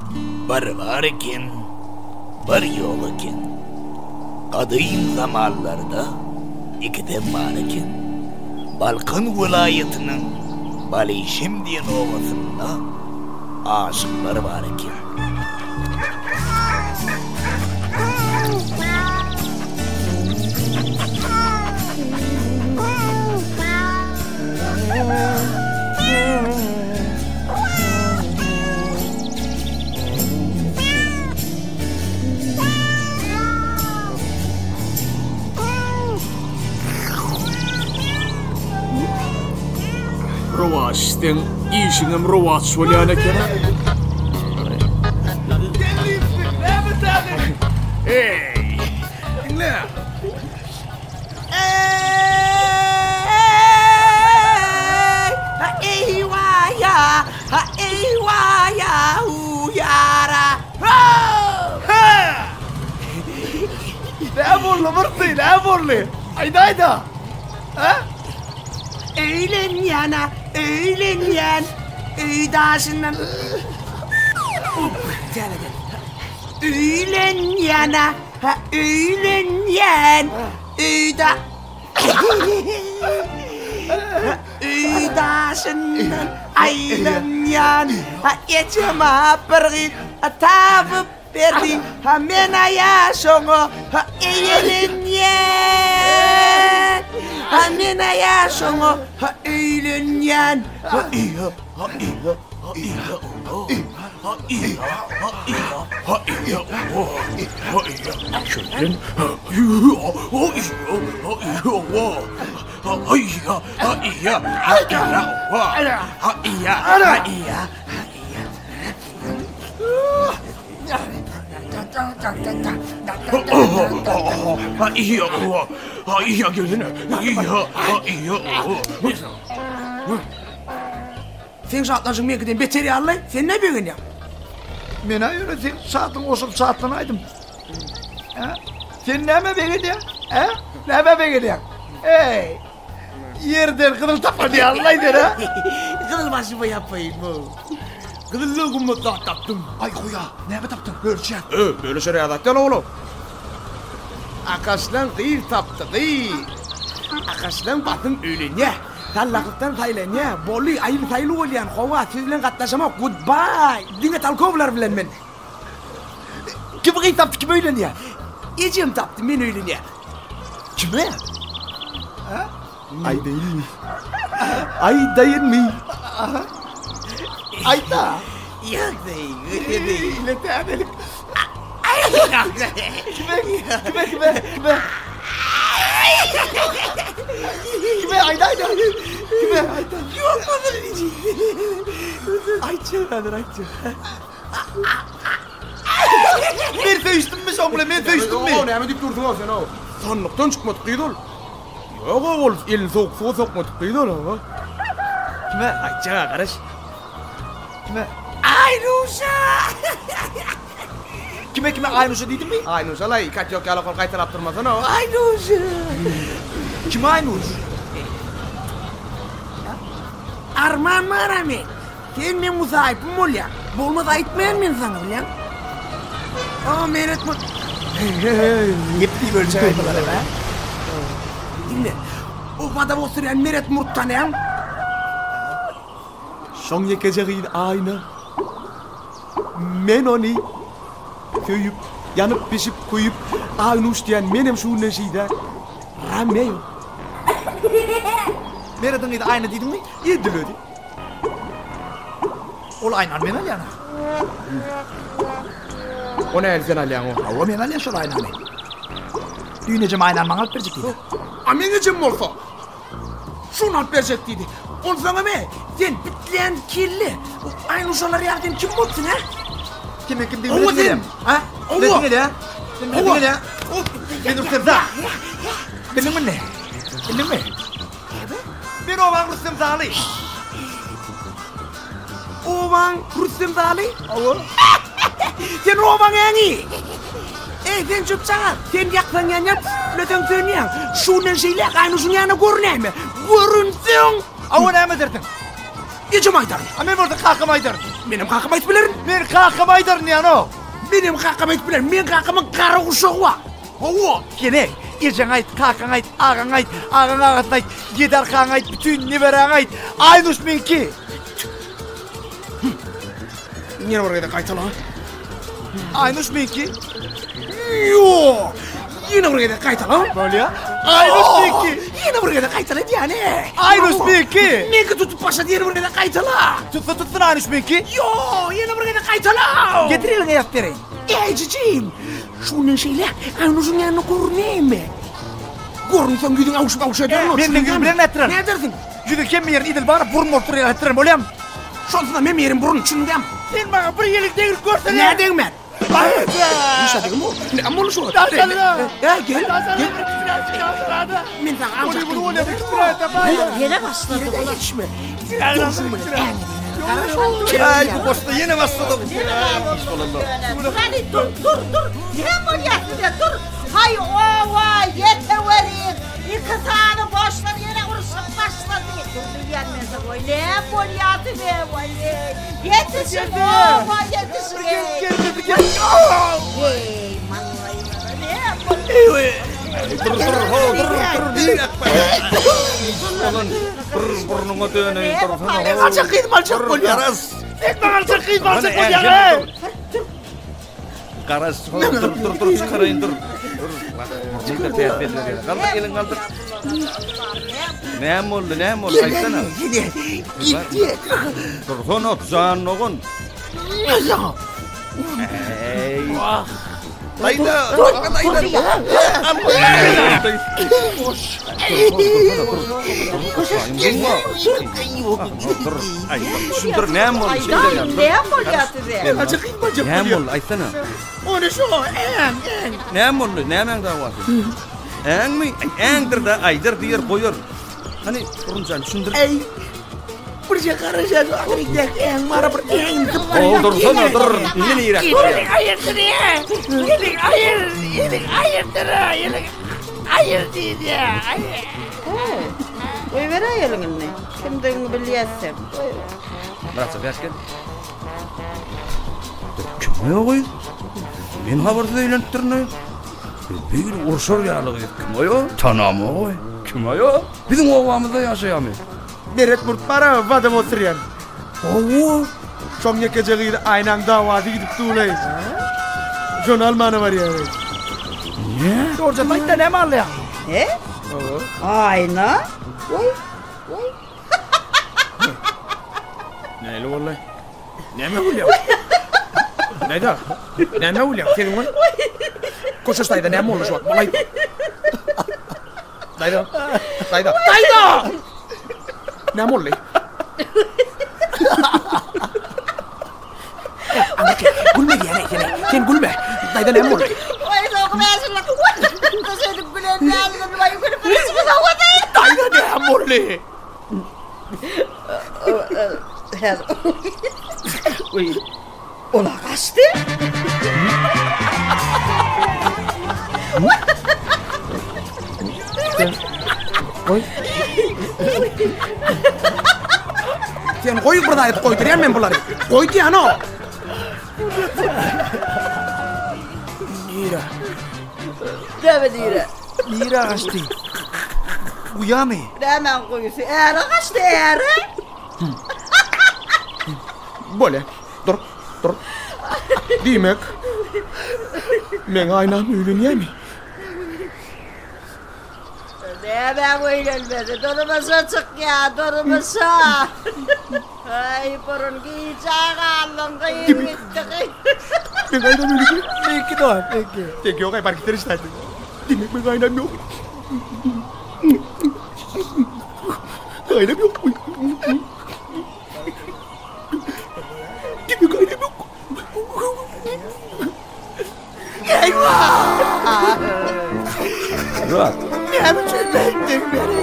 Bir var eken, bir yok eken. Kadim zamanlarda ikiden var eken. Balkan vilayetinin Balişim diyen ovasında aşıklar var eken. Ruvasten işinem ruvat söyleyene kere. Hey, dinle. Eyvah ya uyara. Ne borlu mırtı, ne borlu? Hayda. Ha? Öğlen yana, öğlen yan. Öğdaşından. Gel. Öğlen yana, öğlen yan. Öğdaşından aylan yan. Etime bir tavıp verdi. Mena yaşonu eğlen yan. Mena yaşonu eğlen yan. Sen saatlaşın mekiden beteri Allah'ım. Sen ne bilin ya? Ben öyle sen saatin olsun saatlanaydım. Sen ne mi bekledin? Ne mi bekledin? Hey! Yerden kıdıl tapmadı Allah'ydır ha? Kırılması mı yapayım bu? Kırıldığımı da taptım. Ay koya, ne mi taptın? Görüşeceğiz. Böyle şey yarattan oğlum. Akaslan değil taptı değil. Akaslan batın öğlenye. Tallaklıktan taylenye. Bolu ayıp taylı olayan kova sizle katlaşama goodbye. Dine talkovlar bilen ben. Kim taptı kim öğlenye? Ecem taptı ben öğlenye. Kime? Ay değil mi? Ay değil mi? Ay da. Yok değil, öyle değil. Ne temelik? Kime ayda. Kime ayda. Yok mu böyle? Ayça. Ben söyüştüm mü şoğlu? Ben söyüştüm mü? Ne mi deyip durdun o sen o? Sanlıktan çıkmadık kıydı ol. Yok oğul, elin soğuk suğa sokmadık kıydı ol ama. Kime? Ayça karış. Kime? Aynuşa. Kime Aynuşa dedim mi? Aynı salay, kaç yok yalakol kaytar yaptırmasana o. Aynuşa. Kime Aynuş? Arman Maramet. Sen men musahipim ol ya. Bolmaz aytmayan men sana ulan. Meret mi? Yepti böyle çaymalar ha? Dinle. O bada oturan Meret Murt'tan ya. Şon yekeceğin aynı. Men onu köyüp, yanıp pişip koyup Aynuş diyen benim şu neşide Rameyo. Meret'in idi aynı dedim mi? Yedilöydü. Ol aynan men alyana. O ne el sen alyan o? Hava men alyan şol aynan men. Düğünecem aynan bana verecek dedi. Amenecem olsa. Şunu alıp verecek dedi. Onu sana mı? Sen bitleyen kirli. Aynuşaları yardım kim mutsun ha? Kim değil Ova mi? dedim. Ha? Ova. Ne dinle ya? Ne dinle ya? Ben Rüstem Zağ. Benim mi ne? Benim mi? Ben ovan Rüstem Zağ'lı. Ovan Rüstem Zağ'lı? Ova. Sen ovan yani. Sen çıpsana. Sen yaksan yanyan. Lütfen söyleyeyim. Şunun şeyle aynuşun yanına görüneyim mi? Görünsün. Ova ne mi derdin? İçim aydarım. Amen burada kalkım aydarım. Benim kakam ayt bilerin. Men kakam aydarın yani. Benim kakam ayt bilerin. Men kakamın karı uşağı var. Hava. Kene, ircan ayt, kakan ayt, ağan ayt, ağan ağatın ayt, gider kan ayt, bütün niberen ayt. Aynus menki. Yine oraya da kaytala. Aynus menki. Yo. Yine oraya da kaytala. Böyle ya. Aynus menki. Yine oraya da kaytala yani. Aynus menki. Menki tutup başa diğer oraya da kaytala. Tutsun aynus menki. Yo. Yine oraya da kaytala. Getirelim yap vereyim. Cicim. Şunun şeyler. Aynus'un yanına görüneyim mi? Görünsen gidin avuç ederim. Ben de bilen ettiren. Ne edersin? Yüzü kem yerin idil var, burun ortaya ettiren olayım. Şonsuda men yerim burun içindeyim. Sen bana bir yelik değil görsene. Ne edin ben? Nişa dedim o. Ne ama onu şu. Ya gel. Gel. Men sana amcak değil. Yine başladı bu. Geçme. Ay bu boşta yine başladı. Hadi dur. Hemen yaptı dur. Hay ova yeteverin. İkisini boşlar yine uğraşıp başladı. Dur gelmeze koy. Ne bolyatı ne boly. Yetişin ova yetişin. Hey manlayı ne boly. Dur. Burnuma döneyim. Alçak kıydım alçak bol ya. Karas. Sen bana çakıyım varsa koyarım. Karas. Dur. Çıkarayın dur. Burada teyat verilir. Kaldır elin kaldır. Ne oldu? Kaysana. Gitti. Dur son can oğun. Dayda. Dur ne oldu? Ne bolyatı ne? Alçak kıydım alçak Ne bol ya. oldu? Aysana. Onu şu. Ne oldu? Ne davası? En mi? Endir de aydır diyor koyuyor. Hani kuruncan şundur. Ey. Buraya karışacağız. Amerika'da en mara bir en. Dur sana dur. Yine irak. Hayırdır ya. Hayır değil ya. Koy ver ayarını. Kimden biliyorsun? Bıraksa başka. Kim o koy? Men habersiz eğlentirne. Bir urşor yağlığı kim o? Tanamı koy. Kim o? Bizim ovamızda yaşayamıyor. Meret murtbara vadım oturuyan. Oo. Şom yakacağıydı aynen davası gidip tuğlayız. Şon Almanı var yani. Ne? Doğruca da ne mal ya? He? Ayna. Koy. Neyle vallahi? Ne mi oluyor? Ne mi oluyor? Senin var? Koşuş dayda ne mi olmuş bak? Malay. Dayda. Ne mi oluyor? Gülme diyene. Sen gülme. Dayda ne mi oluyor? Koy dokumayasın lan. Koşuyorduk gülen ne alın. Vay yukarı parasını havadayım. Dayda ne mi oluyor? Uy. Ola kaçtı. Sen koy burada et koy diyen men bunları. Koy diyen o. Nira. Deme dire. Mira kaçtı. Uyanı. Hemen koyuyorsun. Eğer kaçtı eğer. Böyle. Dur. Demek. Men aynam öyle mi? Hemen oynanmadı. Durmasa çık ya. Durmasa. Ay burun giyeceğin alın. Kıyım gitti. Men aynam öyle mi? Peki doğan peki. Tek yok ay park ederiz zaten. Demek men aynam yok. Aynam yok. Demek aynam yok. Rahat. Ne biçim ettin beni?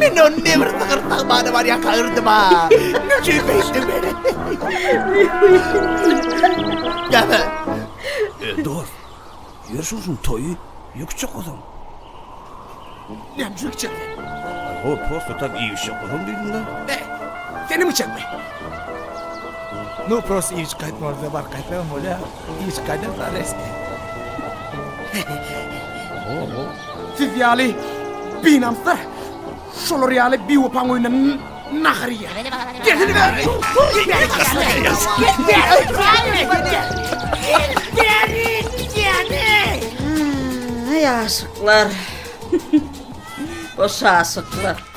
Ben onu ne bir tıkırtık bana var ya kağırdım ha. Ne biçim ettin beni? Gel. Dur. Yerşosun toyu yüksek adam. Ne biçim ettin? O posta tabii iyi iş yapalım dedin de. Benim için mi? Ну, просто iş kayıtmazda var kayıtlarım öyle. İş kayıtlar resmi. Siz yali binamsar. Şolor yali bir upan oyunun nahriye. Gelin ver. Ay aşıklar. Boş aşıklar.